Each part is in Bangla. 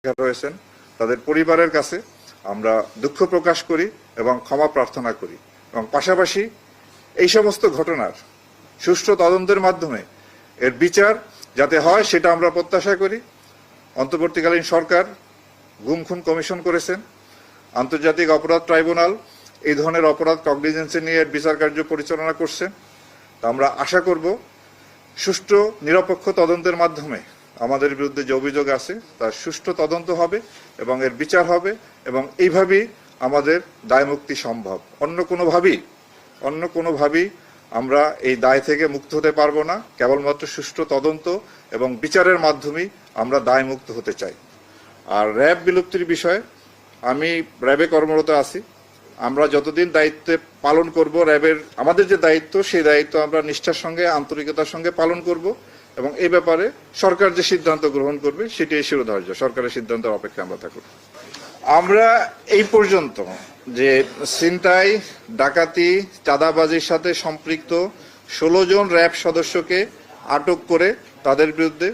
রয়েছেন তাদের পরিবারের কাছে আমরা দুঃখ প্রকাশ করি এবং ক্ষমা প্রার্থনা করি এবং পাশাপাশি এই সমস্ত ঘটনার সুষ্ঠু তদন্তের মাধ্যমে এর বিচার যাতে হয় সেটা আমরা প্রত্যাশা করি। অন্তর্বর্তীকালীন সরকার গুম খুন কমিশন করেছেন, আন্তর্জাতিক অপরাধ ট্রাইব্যুনাল এই ধরনের অপরাধ কগনিজেন্সে নিয়ে এর বিচার কার্য পরিচালনা করছে। তা আমরা আশা করব সুষ্ঠু নিরপেক্ষ তদন্তের মাধ্যমে আমাদের বিরুদ্ধে যে অভিযোগ আছে তার সুষ্ঠু তদন্ত হবে এবং এর বিচার হবে এবং এইভাবেই আমাদের দায় মুক্তি সম্ভব। অন্য কোনোভাবেই আমরা এই দায় থেকে মুক্ত হতে পারবো না। কেবলমাত্র সুষ্ঠু তদন্ত এবং বিচারের মাধ্যমেই আমরা দায় মুক্ত হতে চাই। আর র্যাব বিলুপ্তির বিষয়ে আমি র্যাবে কর্মরত আছি। আমরা যতদিন দায়িত্বে পালন করব, র্যাবের আমাদের যে দায়িত্ব সেই দায়িত্ব আমরা নিষ্ঠার সঙ্গে আন্তরিকতার সঙ্গে পালন করব এবং এই ব্যাপারে সরকার যে সিদ্ধান্ত গ্রহণ করবে সেটি শিরোধার্য। সরকারের সিদ্ধান্তের অপেক্ষায় আমরা থাকব। আমরা এই পর্যন্ত যে ছিনতাই, ডাকাতি, চাঁদাবাজির সাথে সম্পৃক্ত 16 জন র্যাব সদস্যকে আটক করে তাদের বিরুদ্ধে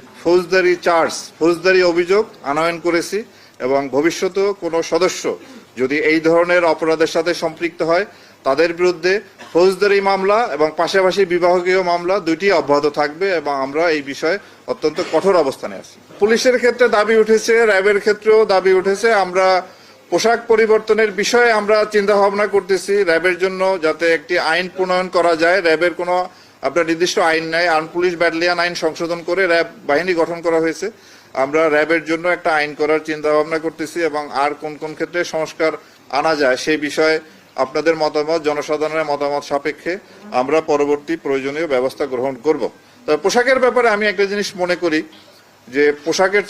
ফৌজদারি অভিযোগ আনয়ন করেছি এবং ভবিষ্যতেও কোনো সদস্য যদি এই ধরনের অপরাধের সাথে সম্পৃক্ত হয় তাদের বিরুদ্ধে ফৌজদারি মামলা এবং পাশাপাশি বিভাগীয় মামলা দুইটি অব্যাহত থাকবে এবং আমরা এই বিষয়ে অত্যন্ত কঠোর অবস্থানে আছি। পুলিশের ক্ষেত্রে দাবি উঠেছে, র্যাবের ক্ষেত্রেও দাবি উঠেছে। আমরা পোশাক পরিবর্তনের বিষয়ে আমরা চিন্তা ভাবনা করতেছি র্যাবের জন্য যাতে একটি আইন প্রণয়ন করা যায়। র্যাবের কোনো আপনার নির্দিষ্ট আইন নাই, আর্ম পুলিশ ব্যাটালিয়ন আইন সংশোধন করে র্যাব বাহিনী গঠন করা হয়েছে। আমরা র্যাবের জন্য একটা আইন করার চিন্তা ভাবনা করতেছি এবং আর কোন কোন ক্ষেত্রে সংস্কার আনা যায় সেই বিষয়ে আপনাদের মতামত, জনসাধারণের মতামত সাপেক্ষে আমরা পরবর্তী প্রয়োজনীয় ব্যবস্থা গ্রহণ করব। তবে পোশাকের ব্যাপারে আমি একটা জিনিস মনে করি যে পোশাকের